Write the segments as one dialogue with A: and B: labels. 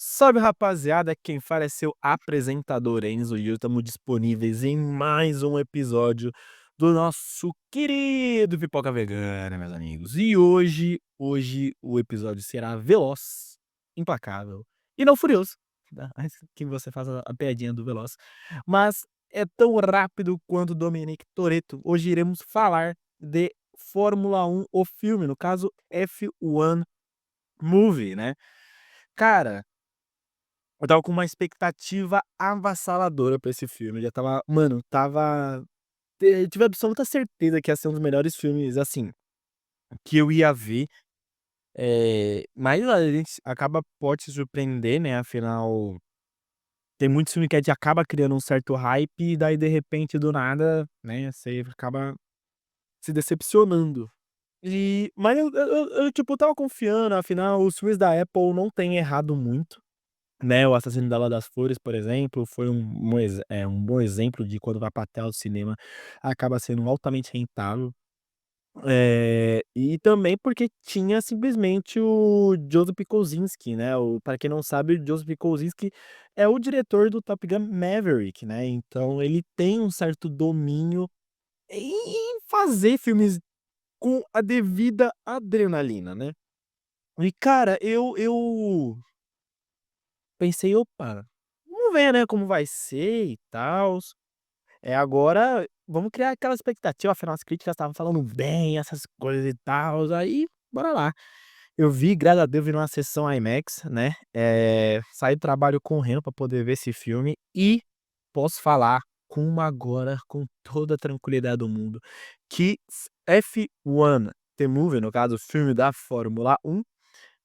A: Salve, rapaziada, quem fala é seu apresentador Enzo e hoje estamos disponíveis em mais um episódio do nosso querido Pipoca Vegana, meus amigos. E hoje o episódio será veloz, implacável e não furioso, tá? Antes que você faça a piadinha do veloz, mas é tão rápido quanto Dominic Toretto. Hoje iremos falar de Fórmula 1, o filme, no caso F1 Movie, né? Cara, eu estava com uma expectativa avassaladora pra esse filme, eu já estava mano, tive absoluta certeza que ia ser um dos melhores filmes, assim, que eu ia ver, mas a gente pode se surpreender, né, afinal, tem muitos filmes que a gente acaba criando um certo hype e daí de repente do nada, né, você acaba se decepcionando. Mas eu, tipo, estava confiando, afinal os filmes da Apple não têm errado muito. Né, O Assassino da Lua das Flores, por exemplo, foi um bom exemplo de quando vai pra tela do cinema, acaba sendo altamente rentável. E também porque tinha simplesmente o Joseph Kosinski, né, pra quem não sabe, o Joseph Kosinski é o diretor do Top Gun Maverick, né, então ele tem um certo domínio em fazer filmes com a devida adrenalina, né. E cara, eu pensei: "Opa, vamos ver, né, como vai ser e tals. Agora vamos criar aquela expectativa, afinal as críticas estavam falando bem, essas coisas e tals, aí bora lá". Eu vi, graças a Deus, vi numa sessão IMAX, né, saí do trabalho correndo pra poder ver esse filme e posso falar com toda a tranquilidade do mundo, que F1 The Movie, no caso o filme da Fórmula 1,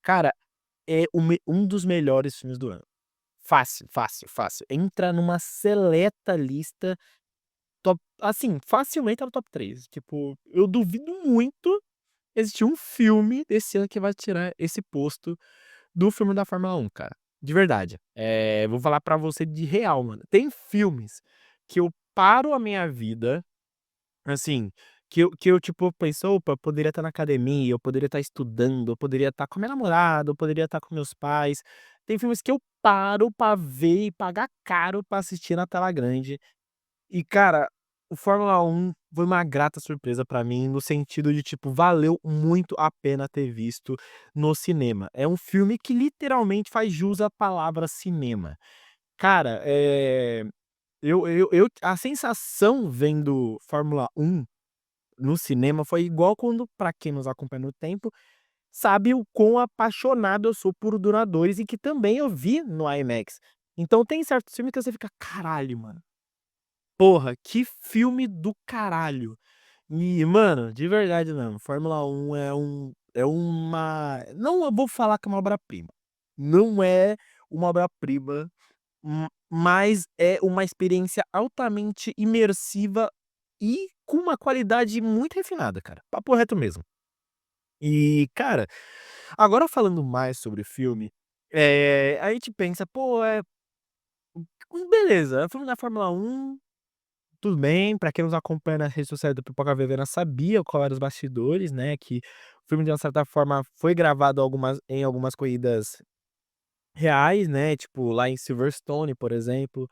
A: cara, é um dos melhores filmes do ano. Fácil, fácil, fácil. Entra numa seleta lista, top assim, facilmente tá no top 3. Tipo, eu duvido muito existir um filme desse ano que vai tirar esse posto do filme da Fórmula 1, cara. De verdade. Vou falar pra você de real, mano. Tem filmes que eu paro a minha vida, assim, que eu, tipo, penso: "Opa, eu poderia estar na academia, eu poderia estar estudando, eu poderia estar com a minha namorada, eu poderia estar com meus pais". Tem filmes que eu paro pra ver e pagar caro pra assistir na tela grande. E, cara, o Fórmula 1 foi uma grata surpresa pra mim, no sentido de, tipo, valeu muito a pena ter visto no cinema. É um filme que literalmente faz jus à palavra cinema. Cara, a sensação vendo Fórmula 1 no cinema foi igual quando, pra quem nos acompanha no tempo, sabe o quão apaixonado eu sou por Duna 2 e que também eu vi no IMAX. Então tem certos filmes que você fica: "Caralho, mano, porra, que filme do caralho". E, mano, de verdade mesmo, Fórmula 1 é uma, não eu vou falar que é uma obra-prima, não é uma obra-prima, mas é uma experiência altamente imersiva e com uma qualidade muito refinada, cara, papo reto mesmo. E, cara, agora falando mais sobre o filme, a gente pensa: "Pô, beleza, é o filme da Fórmula 1, tudo bem", pra quem nos acompanha nas redes sociais do Pipoca Vermelha sabia qual eram os bastidores, né, que o filme de uma certa forma foi gravado em algumas corridas reais, né, tipo lá em Silverstone, por exemplo,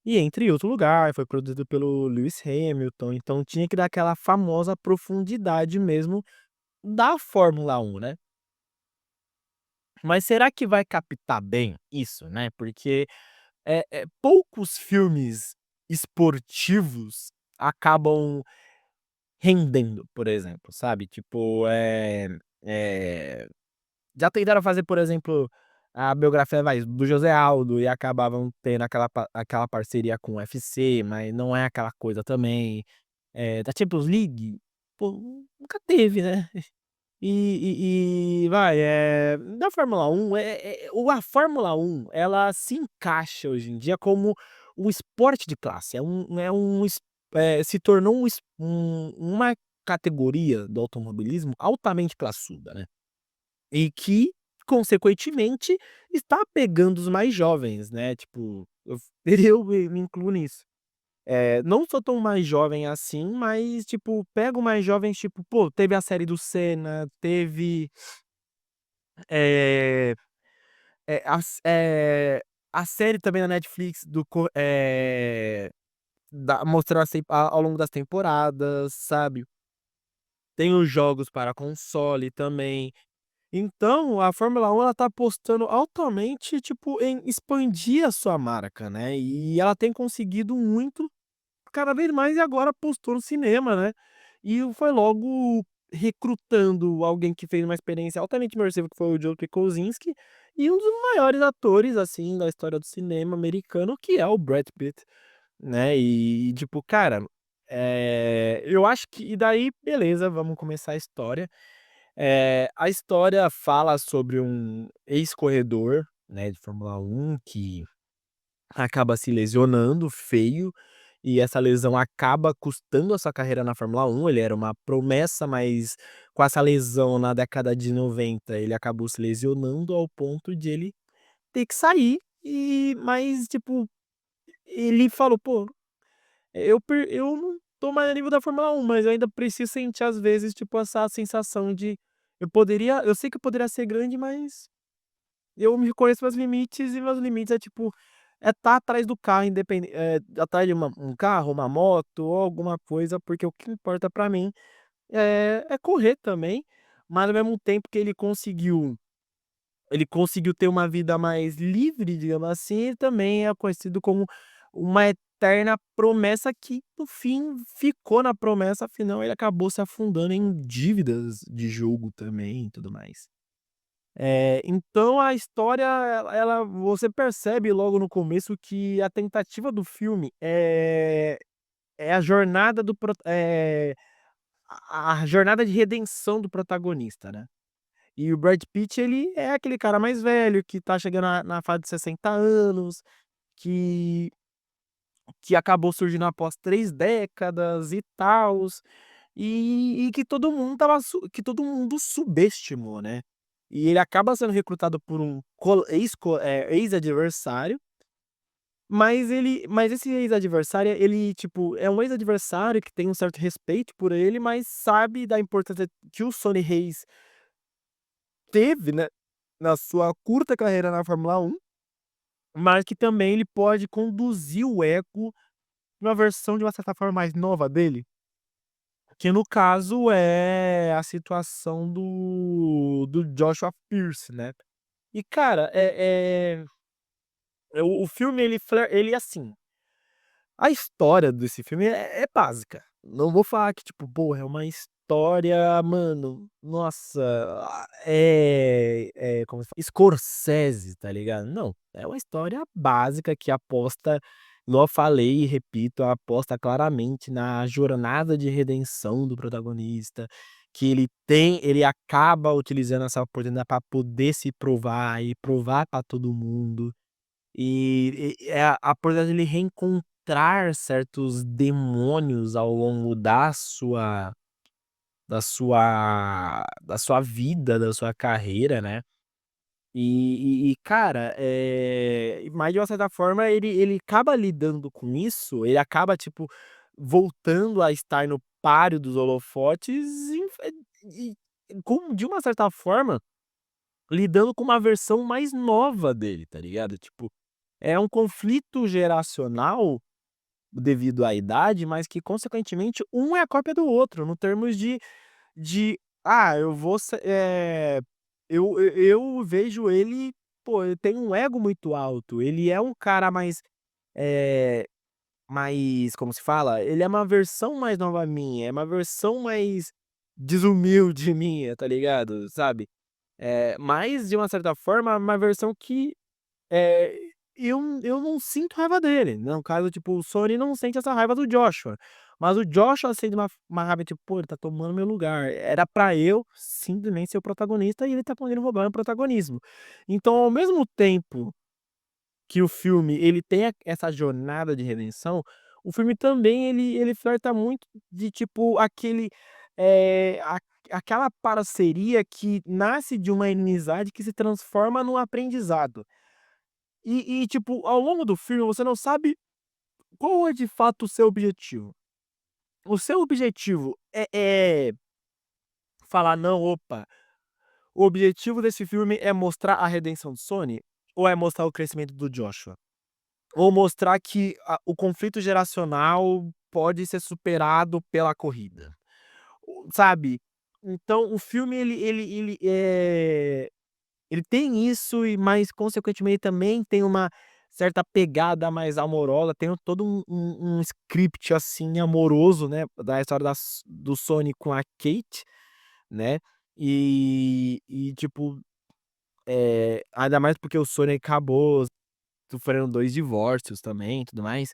A: e entre outro lugar, foi produzido pelo Lewis Hamilton, então tinha que dar aquela famosa profundidade mesmo da Fórmula 1, né. Mas será que vai captar bem isso, né, porque, poucos filmes esportivos acabam rendendo, por exemplo, sabe, tipo, eh, já tentaram fazer, por exemplo, a biografia, do José Aldo e acabavam tendo aquela parceria com o UFC, mas não é aquela coisa também. Da Champions League, pô, nunca teve, né. Da Fórmula 1, a Fórmula 1 ela se encaixa hoje em dia como um esporte de classe, se tornou uma categoria do automobilismo altamente classuda, né, e que, consequentemente, está pegando os mais jovens, né, tipo, eu me incluo nisso. Não sou tão mais jovem assim, mas, tipo, pego mais jovens, tipo, pô, teve a série do Senna, teve, eh a s a série também na Netflix mostrou ao longo das temporadas, sabe. Tem os jogos para console também. Então, a Fórmula 1 ela tá apostando altamente, tipo, em expandir a sua marca, né, e ela tem conseguido muito, cada vez mais, e agora apostou no cinema, né, e foi logo recrutando alguém que fez uma experiência altamente imersiva, que foi o Joe Kosinski, e um dos maiores atores, assim, da história do cinema americano, que é o Brad Pitt, né, e tipo, cara, eu acho que e daí beleza, vamos começar a história. A história fala sobre um ex-corredor, né, de Fórmula 1 que acaba se lesionando feio, e essa lesão acaba custando a sua carreira na Fórmula 1. Ele era uma promessa, mas com essa lesão na década de 90 ele acabou se lesionando ao ponto de ele ter que sair, mas tipo, ele falou: "Pô, eu não tô mais a nível da Fórmula 1, mas eu ainda preciso sentir às vezes, tipo, essa sensação de eu sei que eu poderia ser grande, mas eu me reconheço meus limites, e meus limites é tipo, é estar atrás do carro, atrás de um carro, uma moto ou alguma coisa, porque o que importa pra mim é correr também", mas ao mesmo tempo que ele conseguiu ter uma vida mais livre, digamos assim, e também é conhecido como uma eterna promessa que, no fim, ficou na promessa, afinal ele acabou se afundando em dívidas de jogo também e tudo mais. Então a história você percebe logo no começo que a tentativa do filme é a jornada a jornada de redenção do protagonista, né. E o Brad Pitt, ele é aquele cara mais velho que tá chegando na fase de 60 anos, que acabou surgindo após 3 décadas e tals, e que todo mundo que todo mundo subestimou, né. E ele acaba sendo recrutado por um ex-adversário, mas esse ex-adversário, ele, tipo, é um ex-adversário que tem um certo respeito por ele, mas sabe da importância que o Sonny Hayes teve, né, na sua curta carreira na Fórmula 1, mas que também ele pode conduzir o Eco numa versão de uma certa forma mais nova dele, que no caso é a situação do Joshua Pierce, né. E cara, o filme ele assim, a história desse filme é básica. Não vou falar que tipo, porra, é uma história, mano, nossa, como se fala? Scorsese, tá ligado? Não, é uma história básica que aposta, igual eu falei e repito, aposta claramente na jornada de redenção do protagonista, que ele acaba utilizando essa oportunidade pra poder se provar e provar pra todo mundo. E é a oportunidade dele reencontrar certos demônios ao longo da sua vida, da sua carreira, né. Cara, mas de uma certa forma ele acaba lidando com isso, ele acaba, tipo, voltando a estar no páreo dos holofotes e com de uma certa forma, lidando com uma versão mais nova dele, tá ligado? Tipo, é um conflito geracional devido à idade, mas que consequentemente um é a cópia do outro, no termos de eu vou se eu vejo ele, pô, ele tem um ego muito alto, ele é um cara eh, mais, como se fala? Ele é uma versão mais nova minha, é uma versão mais desumilde minha, tá ligado, sabe? Mas de uma certa forma, uma versão que eh, eu não sinto raiva dele, no caso, tipo, o Sony não sente essa raiva do Joshua, mas o Joshua sente uma raiva, tipo: "Pô, ele tá tomando meu lugar, era pra eu simplesmente ser o protagonista e ele tá podendo roubar meu protagonismo". Então, ao mesmo tempo que o filme ele tem essa jornada de redenção, o filme também ele flerta muito de, tipo, aquela parceria que nasce de uma inimizade que se transforma num aprendizado. Tipo, ao longo do filme você não sabe qual é de fato o seu objetivo. O seu objetivo é falar: "Não, opa, o objetivo desse filme é mostrar a redenção do Sony", ou é mostrar o crescimento do Joshua? Ou mostrar que o conflito geracional pode ser superado pela corrida, sabe? Então o filme ele tem isso e mas consequentemente também tem uma certa pegada mais amorosa, tem todo um script, assim, amoroso, né, da história do Sony com a Kate, né, tipo, ainda mais porque o Sony acabou sofrendo 2 divórcios também e tudo mais.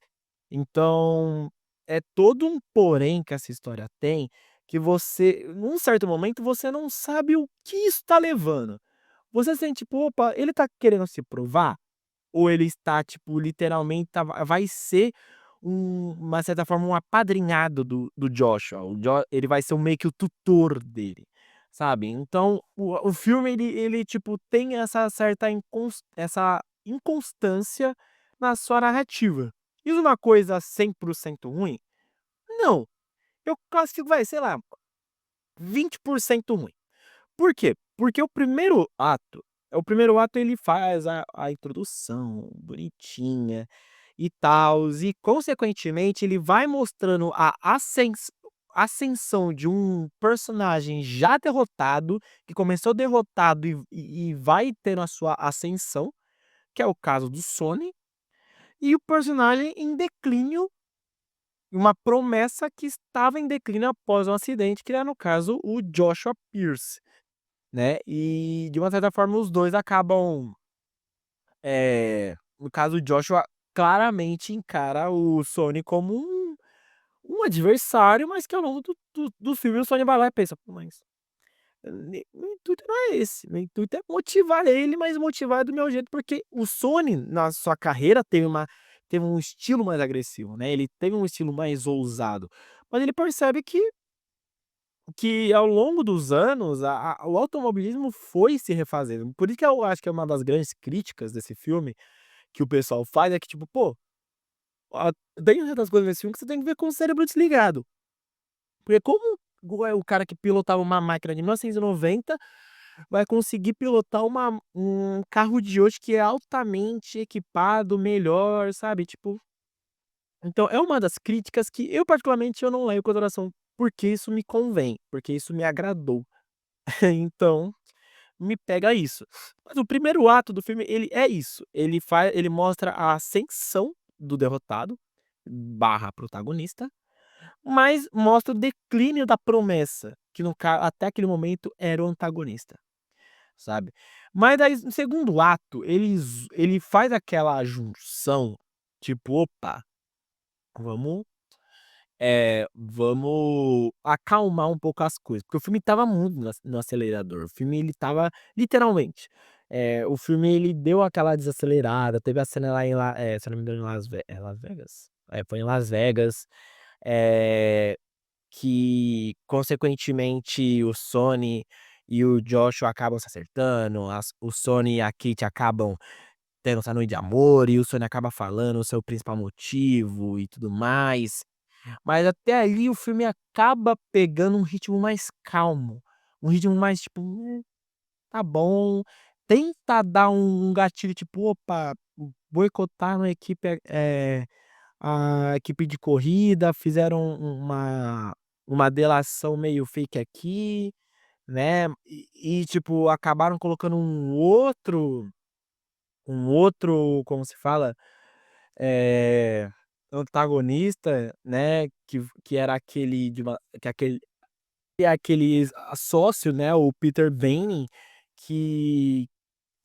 A: Então, é todo um porém que essa história tem, que você num certo momento, você não sabe o que isso tá levando. Você sente tipo: "Opa, ele tá querendo se provar?" Ou ele está, tipo, literalmente vai ser uma certa forma, um apadrinhado do Joshua, ele vai ser meio que o tutor dele, sabe. Então o filme ele, tipo, tem essa certa essa inconstância na sua narrativa. Isso é uma coisa 100% ruim? Não, eu classifico, vai, sei lá, 20% ruim. Por quê? Porque o primeiro ato ele faz a introdução bonitinha e tals, e consequentemente ele vai mostrando a ascensão de um personagem já derrotado, que começou derrotado e vai tendo a sua ascensão, que é o caso do Sony, e o personagem em declínio, uma promessa que estava em declínio após um acidente, que é no caso o Joshua Pierce. Né, e de uma certa forma os 2 acabam, no caso o Joshua claramente encara o Sony como um adversário, mas que ao longo do filme o Sony vai lá e pensa: "Pô, mas meu intuito não é esse, meu intuito é motivar ele, mas motivar do meu jeito", porque o Sony na sua carreira teve um estilo mais agressivo, né, ele teve um estilo mais ousado, mas ele percebe que ao longo dos anos o automobilismo foi se refazendo. Por isso que eu acho que é uma das grandes críticas desse filme, que o pessoal faz, é que tipo, pô, tem certas coisas nesse filme que você tem que ver com o cérebro desligado. Porque como o cara que pilotava uma máquina de 1990 vai conseguir pilotar um carro de hoje que é altamente equipado, melhor, sabe, tipo, então é uma das críticas que eu particularmente eu não levo em consideração, porque isso me convém, porque isso me agradou. Então me pega isso. Mas o primeiro ato do filme, ele é isso, ele mostra a ascensão do derrotado, barra protagonista, mas mostra o declínio da promessa, que até aquele momento era o antagonista, sabe. Mas daí no segundo ato, ele faz aquela junção, tipo: "Opa, vamos vamos acalmar um pouco as coisas", porque o filme estava muito no acelerador, o filme ele estava literalmente, o filme ele deu aquela desacelerada, teve a cena lá se eu não me engano em Las Vegas? É, foi em Las Vegas, eh, que consequentemente o Sony e o Joshua acabam se acertando, o Sony e a Kate acabam tendo essa noite de amor, e o Sony acaba falando o seu principal motivo e tudo mais. Mas até ali o filme acaba pegando um ritmo mais calmo, um ritmo mais tipo: tá bom", tenta dar um gatilho tipo: "Opa, boicotaram a equipe de corrida, fizeram uma delação meio fake aqui", né, tipo, acabaram colocando um outro, como se fala? Eh, Antagonista, né, que era aquele de uma que é aquele sócio, né, o Peter Banning, que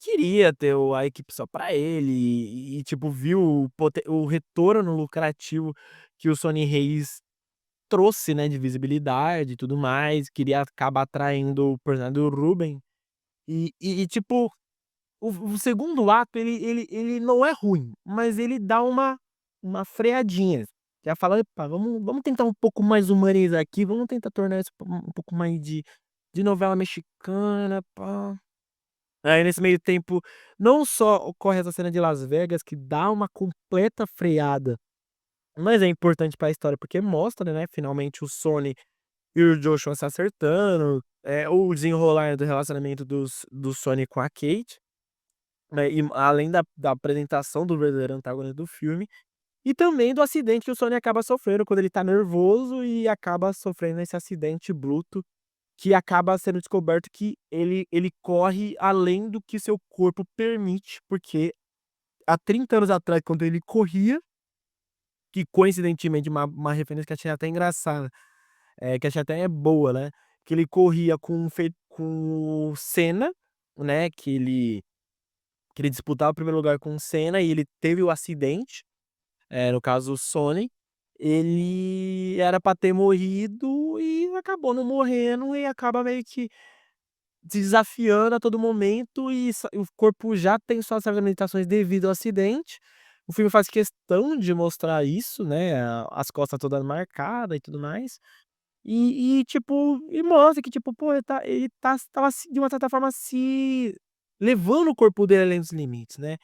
A: queria ter a equipe só pra ele tipo, viu o retorno lucrativo que o Sony Reis trouxe, né, de visibilidade e tudo mais, queria acabar atraindo o personagem do Ruben. Tipo, o segundo ato ele não é ruim, mas ele dá uma freadinha. Já fala: "Epa, vamos tentar um pouco mais humanizar aqui, vamos tentar tornar isso um pouco mais de novela mexicana, pá". Aí nesse meio tempo, não só ocorre essa cena de Las Vegas que dá uma completa freada, mas é importante pra história, porque mostra, né, finalmente o Sony e o Joshua se acertando, o desenrolar do relacionamento do Sony com a Kate. né, e além da apresentação do verdadeiro antagonista do filme, e também do acidente que o Sony acaba sofrendo quando ele tá nervoso e acaba sofrendo esse acidente bruto, que acaba sendo descoberto que ele corre além do que seu corpo permite, porque há 30 anos atrás, quando ele corria, que coincidentemente uma referência que achei até engraçada, que achei até boa, né, que ele corria com o Senna, né, que ele disputava o primeiro lugar com o Senna e ele teve o acidente, no caso o Sony, ele era pra ter morrido e acabou não morrendo e acaba meio que desafiando a todo momento e o corpo já tem suas limitações devido ao acidente. O filme faz questão de mostrar isso, né, as costas todas marcadas e tudo mais. Tipo, e mostra que tipo, pô, ele estava se de uma certa forma se levando o corpo dele além dos limites, né.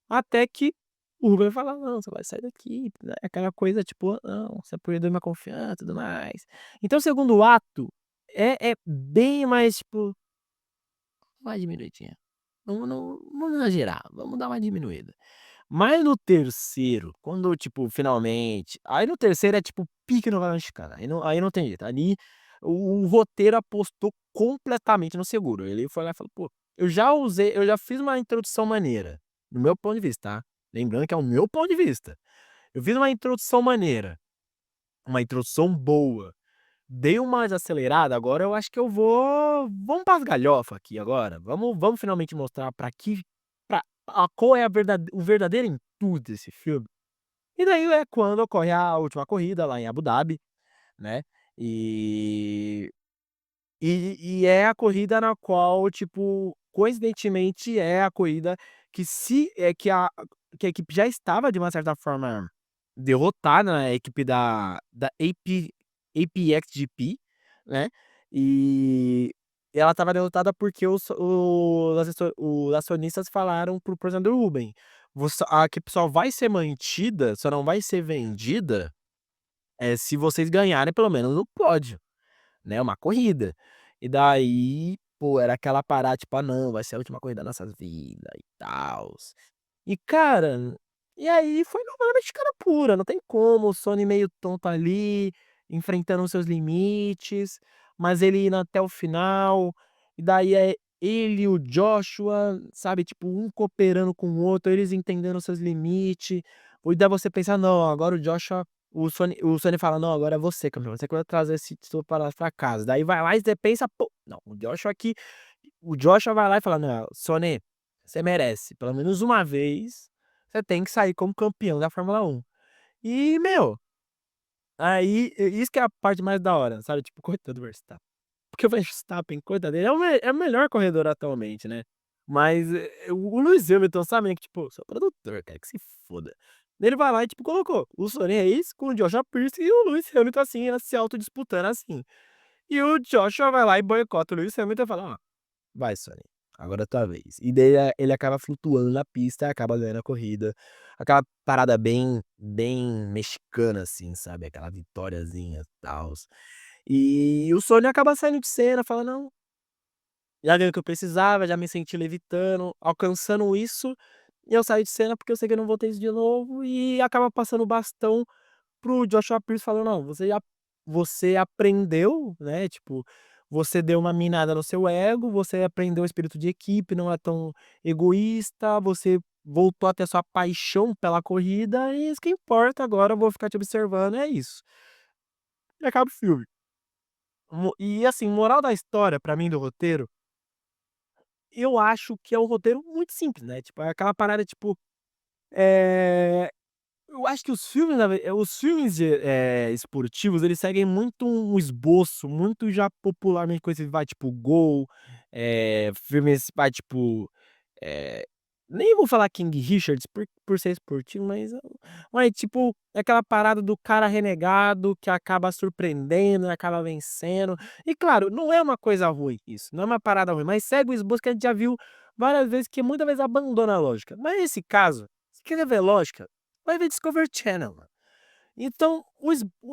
A: Até que o Ruben vai falar: "Não, você vai sair daqui", né, aquela coisa tipo: "Não, você perdeu minha confiança e tudo mais". Então o segundo ato é bem mais tipo, uma diminuidinha. Vamos exagerar, vamos dar uma diminuída. Mas no terceiro, quando, tipo, finalmente aí no terceiro é tipo pique novela mexicana, aí não tem jeito, ali o roteiro apostou completamente no seguro, ele foi lá e falou: "Pô, eu já fiz uma introdução maneira", no meu ponto de vista, tá, lembrando que é o meu ponto de vista. Eu fiz uma introdução maneira, uma introdução boa, dei uma desacelerada, agora eu acho que eu vamos para as galhofa aqui agora, vamos finalmente mostrar qual é o verdadeiro intuito desse filme. E daí é quando ocorre a última corrida lá em Abu Dhabi, né, e é a corrida na qual, tipo, coincidentemente é a corrida que a equipe já estava de uma certa forma derrotada, né, a equipe da APXGP, né, e ela estava derrotada porque os acionistas falaram para o presidente Rubem: "Você a equipe só vai ser mantida, só não vai ser vendida, se vocês ganharem pelo menos o pódio". Né, uma corrida. E daí, pô, era aquela parada, tipo: "Ah não, vai ser a última corrida da nossas vida e tals". E cara, e aí foi novela mexicana pura, não tem como, o Sony meio tonto ali, enfrentando os seus limites, mas ele indo até o final, e daí é ele e o Joshua, sabe, tipo, um cooperando com o outro, eles entendendo os seus limites, e daí você pensa: "Não, agora o Sony fala: "Não, agora é você campeão, você que vai trazer esse título pra casa". Daí vai lá e você pensa: "Pô, não, o Joshua vai lá e fala: "Não, Sony, você merece, pelo menos uma vez, você tem que sair como campeão da Fórmula 1". E, meu, aí isso que é a parte mais da hora, sabe, tipo, coitado do Verstappen. Porque o Verstappen, coitado dele, é o melhor corredor atualmente, né. Mas, o Lewis Hamilton, sabe, né, que tipo, sou produtor, cara, que se foda. Ele vai lá e, tipo, colocou o Sonny Hayes com o Joshua Pierce e o Lewis Hamilton, assim, se autodisputando, assim. E o Joshua vai lá e boicota o Lewis Hamilton e fala: "Ó, vai Sonny, agora é tua vez". E daí, ele acaba flutuando na pista e acaba ganhando a corrida. Aquela parada bem mexicana, assim, sabe, aquela vitoriazinha, tals. E o Sonny acaba saindo de cena, fala: "Não, já ganhei o que eu precisava, já me senti levitando, alcançando isso, e eu saio de cena porque eu sei que eu não vou ter isso de novo", e acaba passando o bastão para o Joshua Pierce falando: "Não, você aprendeu, né, tipo, você deu uma minada no seu ego, você aprendeu o espírito de equipe, não é tão egoísta, você voltou a ter sua paixão pela corrida, e isso que importa, agora eu vou ficar te observando, é isso". E acaba o filme. E assim, moral da história pra mim do roteiro, eu acho que é um roteiro muito simples, né, tipo, é aquela parada, tipo, eh, eu acho que os filmes esportivos, eles seguem muito um esboço muito já popularmente conhecido, vai, tipo, Gol, filmes, vai, tipo, eh, nem vou falar King Richards por ser esportivo, mas tipo, é aquela parada do cara renegado que acaba surpreendendo, acaba vencendo. E claro, não é uma coisa ruim isso, não é uma parada ruim, mas segue o esboço que a gente já viu várias vezes, que muitas vezes abandona a lógica. Mas nesse caso, se quer ver lógica, vai ver Discovery Channel, mano. Então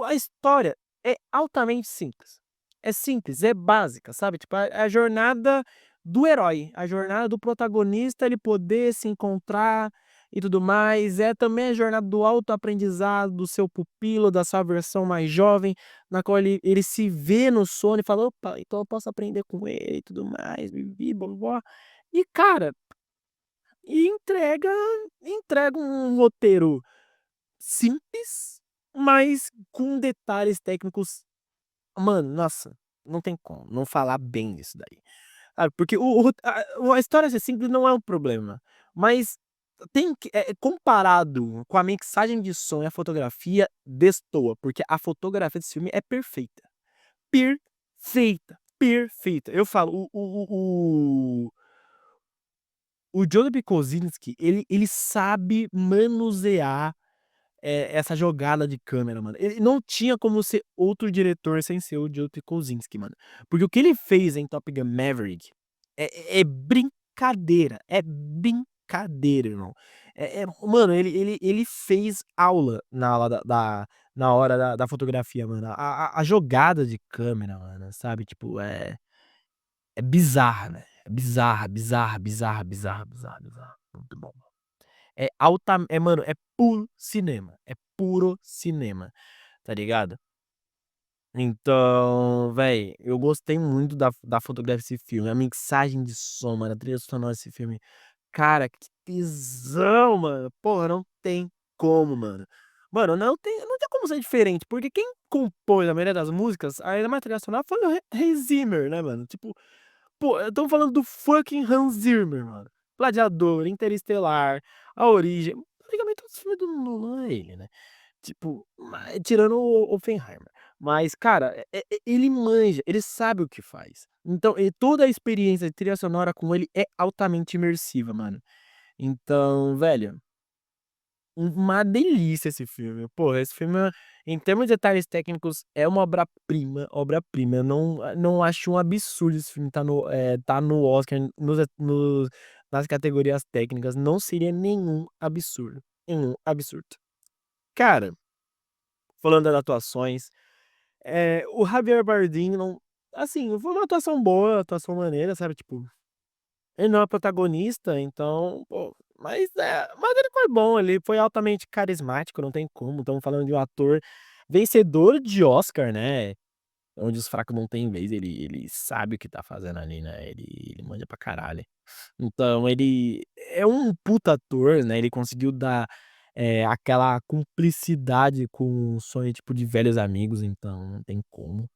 A: a história é altamente simples. É simples, é básica, sabe, tipo, a jornada do herói, a jornada do protagonista, ele poder se encontrar e tudo mais. É também a jornada do autoaprendizado do seu pupilo, da sua versão mais jovem, na qual ele se vê no sono e fala: "Opa, então eu posso aprender com ele e tudo mais, bi blá E cara, entrega um roteiro simples, mas com detalhes técnicos. Mano, nossa, não tem como não falar bem disso daí. Sabe, porque a história ser simples não é um problema, mas tem que comparado com a mixagem de som e a fotografia, destoa, porque a fotografia desse filme é perfeita. Perfeita, perfeita. Eu falo, o Jodie Kosinski, ele sabe manusear essa jogada de câmera, mano. Ele não tinha como ser outro diretor sem ser o Jodie Kosinski, mano. Porque o que ele fez em Top Gun Maverick é brincadeira, é brincadeira, irmão. Mano, ele fez aula na aula na hora da fotografia, mano. A jogada de câmera, mano, sabe, tipo, é bizarra, né. É bizarra, bizarra, bizarra, bizarra, bizarra, bizarra. Muito bom. Mano, é puro cinema, é puro cinema, tá ligado? Então, véi, eu gostei muito da fotografia desse filme, a mixagem de som, mano, a trilha sonora desse filme. Cara, que tesão, mano. Porra, não tem como, mano. Mano, não tem como ser diferente, porque quem compôs a maioria das músicas, ainda mais trilha sonora, foi o Hans Zimmer, né, mano? Tipo, pô, estamos falando do fucking Hans Zimmer, mano. Gladiador, Interestelar, A Origem. Praticamente todos os filmes do Nolan é ele, né? Tipo, tirando o Oppenheimer. Mas, cara, ele manja, ele sabe o que faz. Então, toda a experiência de trilha sonora com ele é altamente imersiva, mano. Então, velho, uma delícia esse filme. Pô, esse filme, em termos de detalhes técnicos, é uma obra-prima, obra-prima. Eu não acho um absurdo esse filme tá no Oscar, nas categorias técnicas. Não seria nenhum absurdo. Nenhum absurdo. Cara, falando das atuações, o Javier Bardem não. Assim, foi uma atuação boa, atuação maneira, sabe? Tipo, ele não é protagonista, então, pô, mas ele foi bom, ele foi altamente carismático, não tem como. Estamos falando de um ator vencedor de Oscar, né? Onde os fracos não têm vez, ele sabe o que tá fazendo ali, né? Ele manja pra caralho. Então, ele é um puta ator, né? Ele conseguiu dar aquela cumplicidade com o sonho, tipo, de velhos amigos, então não tem como.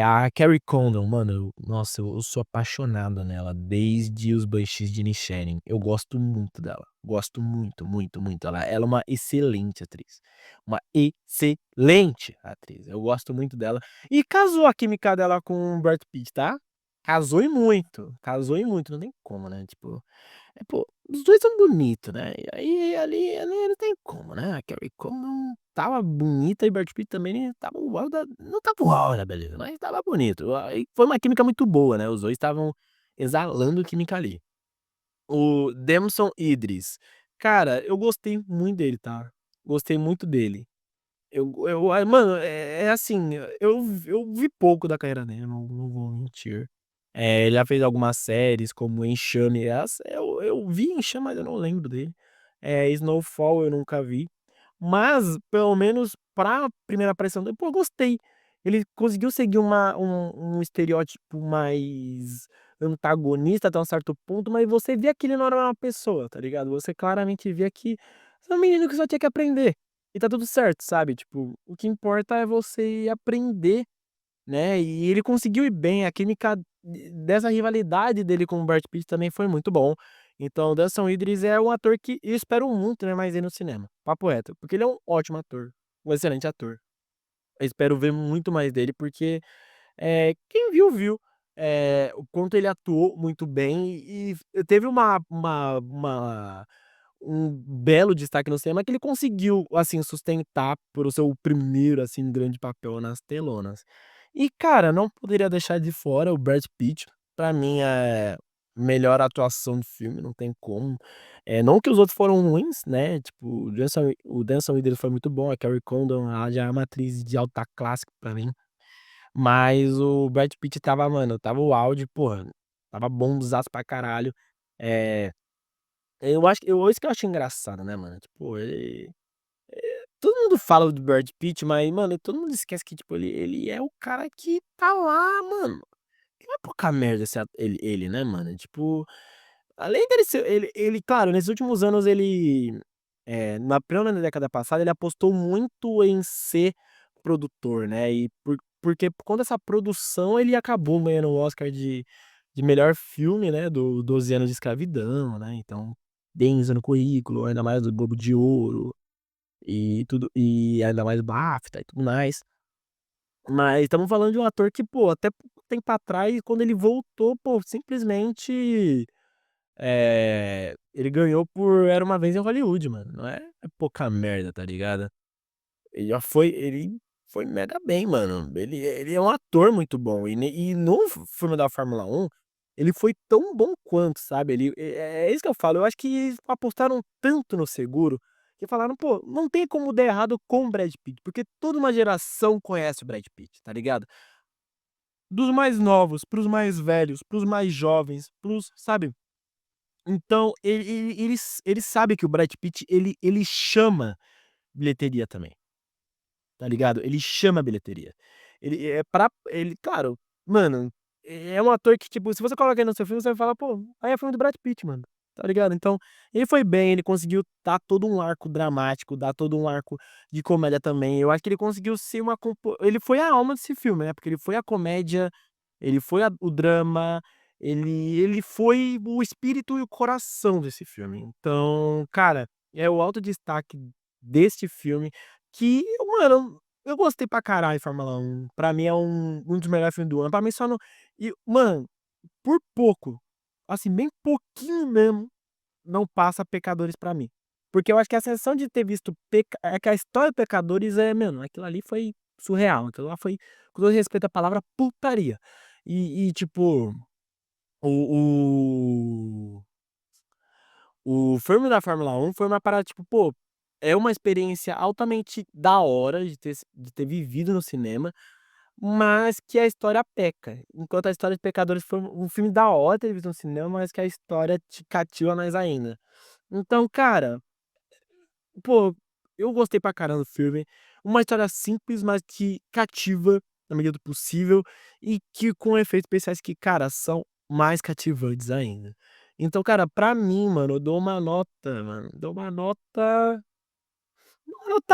A: A Carrie Condon, mano, nossa, eu sou apaixonado nela desde Os Banshees de Inisherin. Eu gosto muito dela. Gosto muito, muito, muito. Ela é uma excelente atriz. Uma excelente atriz. Eu gosto muito dela. E casou a química dela com o Brad Pitt, tá? Casou e muito. Casou e muito. Não tem como, né? Tipo, pô, os dois são bonitos, né? E aí, ali não tem como, né? A Carrie Condon tava bonita e Brad Pitt também tava uau não tava uau da beleza, mas tava bonito. Aí foi uma química muito boa, né? Os dois estavam exalando química ali. O Damson Idris, cara, eu gostei muito dele, tá? Gostei muito dele. Mano, é assim, eu vi pouco da carreira dele, não vou mentir. Ele já fez algumas séries como Enxame, eu vi Enxame, mas eu não lembro dele. Snowfall eu nunca vi, mas pelo menos pra primeira aparição dele, pô, eu gostei. Ele conseguiu seguir um estereótipo mais antagonista até um certo ponto, mas você via que ele não era uma pessoa, tá ligado? Você claramente via que é um menino que só tinha que aprender. E tá tudo certo, sabe? Tipo, o que importa é você aprender, né? E ele conseguiu ir bem. A química dessa rivalidade dele com o Brad Pitt também foi muito bom. Então, o Danson Idris é um ator que eu espero muito, né, mais ele no cinema. Papo reto. Porque ele é um ótimo ator. Um excelente ator. Eu espero ver muito mais dele, porque quem viu, viu. O quanto ele atuou muito bem e teve um belo destaque no cinema que ele conseguiu, assim, sustentar por o seu primeiro, assim, grande papel nas telonas. E, cara, não poderia deixar de fora o Brad Pitt. Pra mim é melhor atuação do filme, não tem como. Não que os outros foram ruins, né? Tipo, o Denzel Idris foi muito bom, a Carrie Condon, ela já é uma atriz de alta classe pra mim. Mas o Brad Pitt tava, mano, tava o auge, porra. Estava bonzaço pra caralho. Eh, eu acho que isso que eu acho engraçado, né, mano, tipo, ele todo mundo fala do Brad Pitt, mas, mano, todo mundo esquece que, tipo, ele é o cara que tá lá, mano. Não é pouca merda esse ele, né, mano, tipo, além dele ser ele claro, nesses últimos anos ele, pelo na década passada, ele apostou muito em ser produtor, né, e porque por conta dessa produção ele acabou ganhando o Oscar de melhor filme, né, do 12 Anos de Escravidão, né, então, Denzel no currículo, ainda mais do Globo de Ouro, e tudo e ainda mais BAFTA e tudo mais. Mas estamos falando de um ator que, pô, até pouco tempo atrás, quando ele voltou, pô, simplesmente, ele ganhou por Era Uma Vez em Hollywood, mano, não é pouca merda, tá ligado? Ele foi mega bem, mano. Ele é um ator muito bom e no filme da Fórmula 1, ele foi tão bom quanto, sabe, é isso que eu falo, eu acho que apostaram tanto no seguro, que falaram: "Pô, não tem como dar errado com o Brad Pitt", porque toda uma geração conhece o Brad Pitt, tá ligado? Dos mais novos, para os mais velhos, para os mais jovens, para os sabe? Então ele sabe que o Brad Pitt ele chama bilheteria também. Tá ligado? Ele chama a bilheteria. Ele claro, mano, é um ator que, tipo, se você coloca ele no seu filme, você vai falar: "Pô, aí é filme do Brad Pitt, mano", tá ligado? Então, ele foi bem, ele conseguiu dar todo um arco dramático, dar todo um arco de comédia também. Eu acho que ele conseguiu ser ele foi a alma desse filme, né, porque ele foi a comédia, ele foi a o drama, ele foi o espírito e o coração desse filme. Então, cara, é o alto destaque deste filme que, mano, eu gostei pra caralho de Fórmula 1. Pra mim é um dos melhores filmes do ano. Pra mim só não mano, por pouco, assim, bem pouquinho mesmo, não passa Pecadores pra mim. Porque eu acho que a sensação de ter visto é que a história de Pecadores mano, aquilo ali foi surreal, aquilo lá foi, com todo respeito à palavra, putaria. Tipo, o o filme da Fórmula 1 foi uma parada, tipo, pô, é uma experiência altamente da hora de ter vivido no cinema, mas que a história peca. Enquanto a história de Pecadores foi um filme da hora ter visto no cinema, mas que a história te cativa mais ainda. Então, cara, pô, eu gostei pra caramba do filme. Uma história simples, mas que cativa na medida do possível e que com efeitos especiais que, cara, são mais cativantes ainda. Então, cara, pra mim, mano, eu dou uma nota, mano, dou uma nota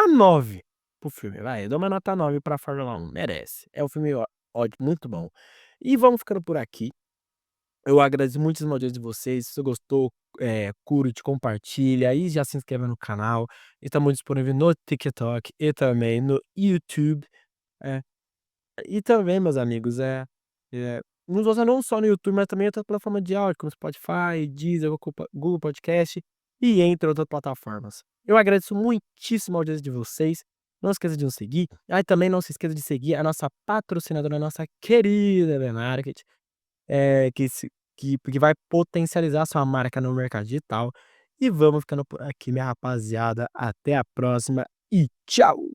A: 9 pro filme, vai. Eu dou uma nota 9 pra Fórmula 1, merece. É um filme ótimo, muito bom. E vamos ficando por aqui. Eu agradeço muitíssimo a audiência de vocês. Se você gostou, curte, compartilha e já se inscreve no canal. Estamos disponível no TikTok e também no YouTube. É. E também, meus amigos, nos ouça não só no YouTube, mas também em outra plataforma de áudio, como Spotify, Deezer, Google Podcast e entre outras plataformas. Eu agradeço muitíssimo a audiência de vocês. Não esqueça de nos seguir. Ah, e também não se esqueça de seguir a nossa patrocinadora, a nossa querida Bemarket, que vai potencializar sua marca no mercado digital. E vamos ficando por aqui, minha rapaziada. Até a próxima e tchau!